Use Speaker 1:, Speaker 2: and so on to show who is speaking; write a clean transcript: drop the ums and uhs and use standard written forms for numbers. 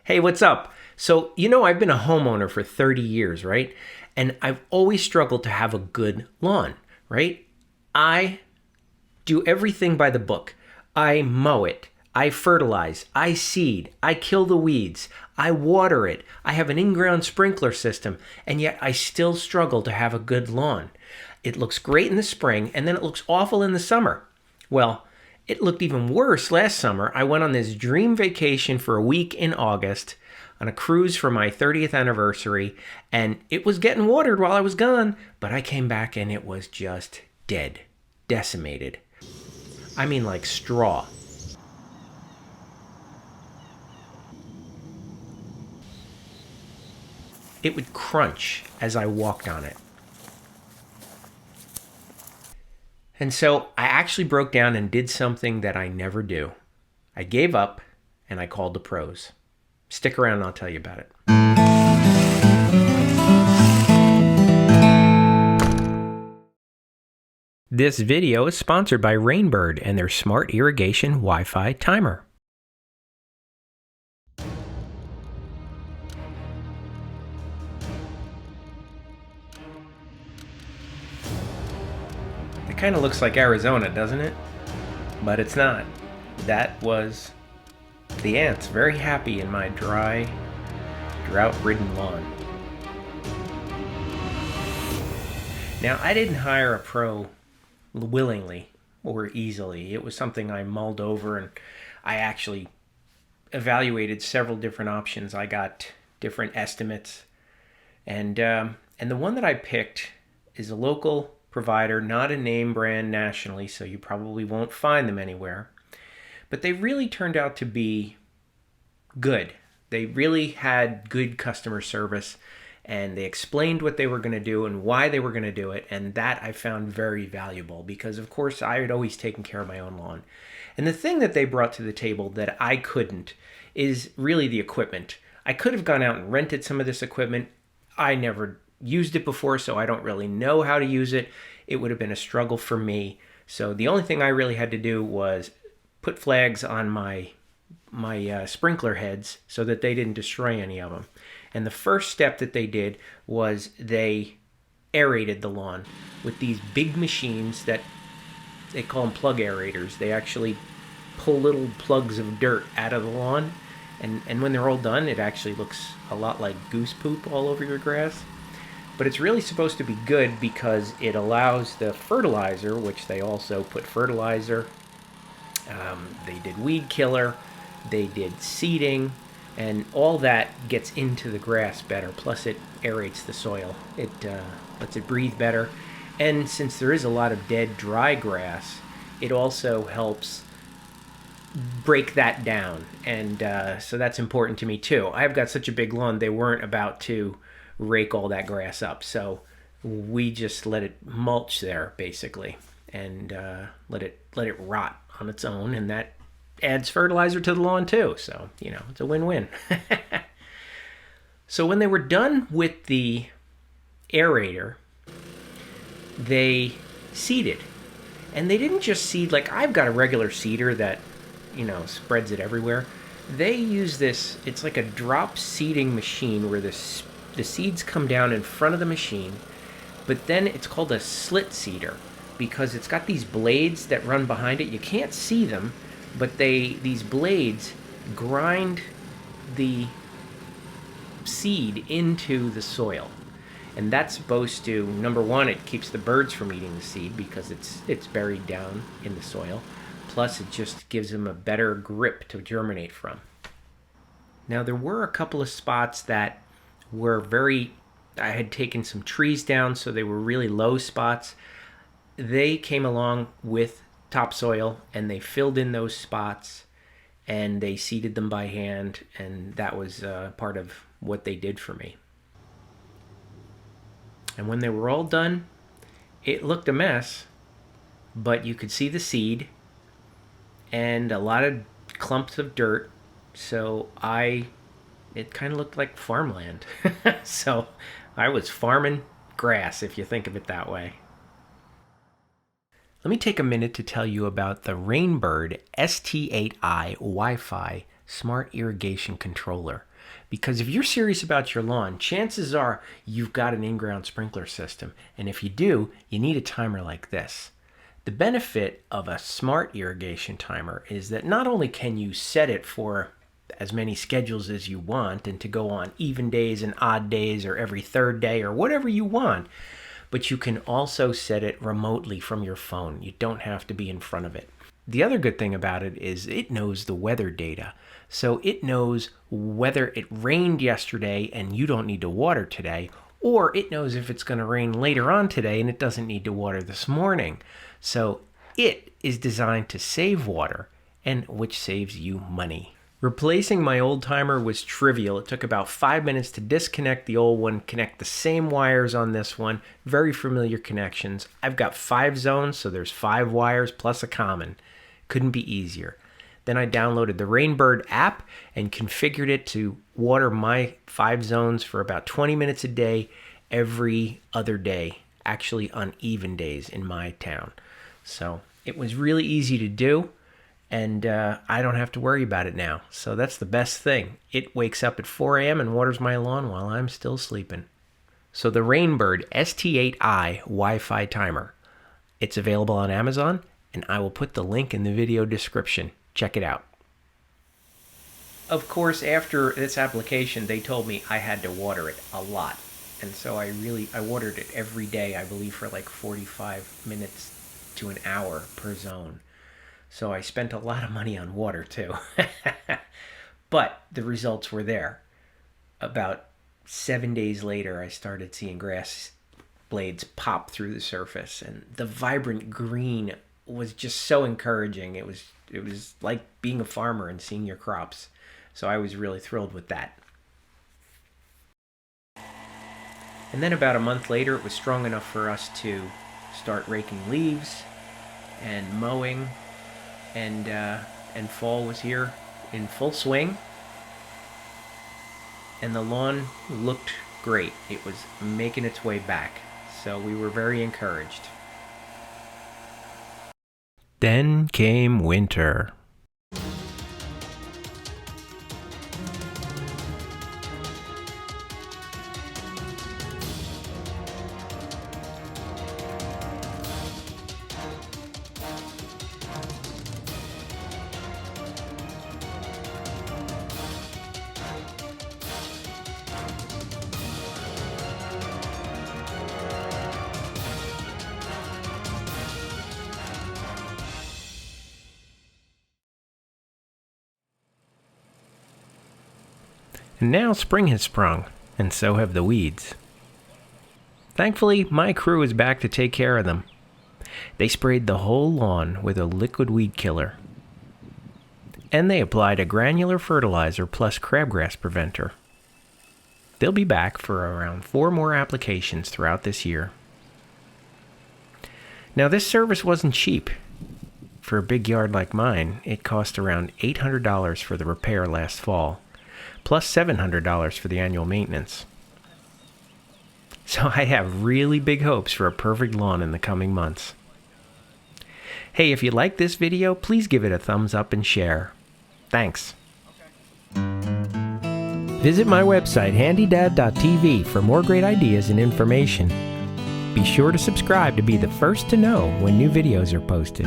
Speaker 1: Hey, what's up? So, I've been a homeowner for 30 years, right? And I've always struggled to have a good lawn, right? I do everything by the book. I mow it. I fertilize. I seed. I kill the weeds. I water it. I have an in-ground sprinkler system. And yet I still struggle to have a good lawn. It looks great in the spring, and then it looks awful in the summer. Well, it looked even worse last summer. I went on this dream vacation for a week in August on a cruise for my 30th anniversary, and it was getting watered while I was gone, but I came back and it was just dead, decimated. I mean, like straw. It would crunch as I walked on it. And so I actually broke down and did something that I never do. I gave up and I called the pros. Stick around and I'll tell you about it. This video is sponsored by Rainbird and their smart irrigation Wi-Fi timer. It kind of looks like Arizona, doesn't it? But it's not. That was the ants, very happy in my dry, drought-ridden lawn. Now, I didn't hire a pro willingly or easily. It was something I mulled over, and I actually evaluated several different options. I got different estimates, and the one that I picked is a local provider, not a name brand nationally, so you probably won't find them anywhere. But they really turned out to be good. They really had good customer service, and they explained what they were going to do and why they were going to do it, and that I found very valuable because, of course, I had always taken care of my own lawn. And the thing that they brought to the table that I couldn't is really the equipment. I could have gone out and rented some of this equipment. I never used it before, so I don't really know how to use it. It would have been a struggle for me. So the only thing I really had to do was put flags on my sprinkler heads so that they didn't destroy any of them. And the first step that they did was they aerated the lawn with these big machines that they call them plug aerators. They actually pull little plugs of dirt out of the lawn, and when they're all done, it actually looks a lot like goose poop all over your grass. But it's really supposed to be good because it allows the fertilizer, which they also put fertilizer, they did weed killer, they did seeding, and all that gets into the grass better. Plus it aerates the soil. It lets it breathe better. And since there is a lot of dead, dry grass, it also helps break that down. And so that's important to me too. I've got such a big lawn, they weren't about to rake all that grass up. So we just let it mulch there, basically, and let it rot on its own, and that adds fertilizer to the lawn too. So, it's a win-win. So when they were done with the aerator, they seeded. And they didn't just seed like I've got a regular seeder that, spreads it everywhere. They use this, it's like a drop seeding machine where the seeds come down in front of the machine, but then it's called a slit seeder because it's got these blades that run behind it. You can't see them, but these blades grind the seed into the soil. And that's supposed to, number one, it keeps the birds from eating the seed because it's buried down in the soil. Plus, it just gives them a better grip to germinate from. Now, there were a couple of spots that were I had taken some trees down, so they were really low spots. They came along with topsoil, and they filled in those spots, and they seeded them by hand, and that was part of what they did for me. And when they were all done, it looked a mess, but you could see the seed and a lot of clumps of dirt, so it kind of looked like farmland. So I was farming grass, if you think of it that way. Let me take a minute to tell you about the Rainbird ST8i Wi-Fi smart irrigation controller. Because if you're serious about your lawn, chances are you've got an in-ground sprinkler system. And if you do, you need a timer like this. The benefit of a smart irrigation timer is that not only can you set it for as many schedules as you want and to go on even days and odd days or every third day or whatever you want, but you can also set it remotely from your phone. You don't have to be in front of it. The other good thing about it is it knows the weather data. So it knows whether it rained yesterday and you don't need to water today, or it knows if it's going to rain later on today and it doesn't need to water this morning. So it is designed to save water, and which saves you money. Replacing my old timer was trivial. It took about 5 minutes to disconnect the old one, connect the same wires on this one. Very familiar connections. I've got 5 zones, so there's 5 wires plus a common. Couldn't be easier. Then I downloaded the Rainbird app and configured it to water my 5 zones for about 20 minutes a day every other day, actually on even days in my town. So it was really easy to do, and I don't have to worry about it now. So that's the best thing. It wakes up at 4 a.m. and waters my lawn while I'm still sleeping. So the Rainbird ST8i Wi-Fi timer. It's available on Amazon, and I will put the link in the video description. Check it out. Of course, after this application, they told me I had to water it a lot. And so I watered it every day, I believe, for like 45 minutes to an hour per zone. So I spent a lot of money on water too. But the results were there. About 7 days later, I started seeing grass blades pop through the surface, and the vibrant green was just so encouraging. It was like being a farmer and seeing your crops. So I was really thrilled with that. And then about a month later, it was strong enough for us to start raking leaves and mowing, and fall was here in full swing. And the lawn looked great. It was making its way back. So we were very encouraged. Then came winter. And now spring has sprung, and so have the weeds. Thankfully, my crew is back to take care of them. They sprayed the whole lawn with a liquid weed killer. And they applied a granular fertilizer plus crabgrass preventer. They'll be back for around 4 more applications throughout this year. Now, this service wasn't cheap. For a big yard like mine, it cost around $800 for the repair last fall, plus $700 for the annual maintenance. So I have really big hopes for a perfect lawn in the coming months. Hey, if you like this video, please give it a thumbs up and share. Thanks. Visit my website, HandyDadTV, for more great ideas and information. Be sure to subscribe to be the first to know when new videos are posted.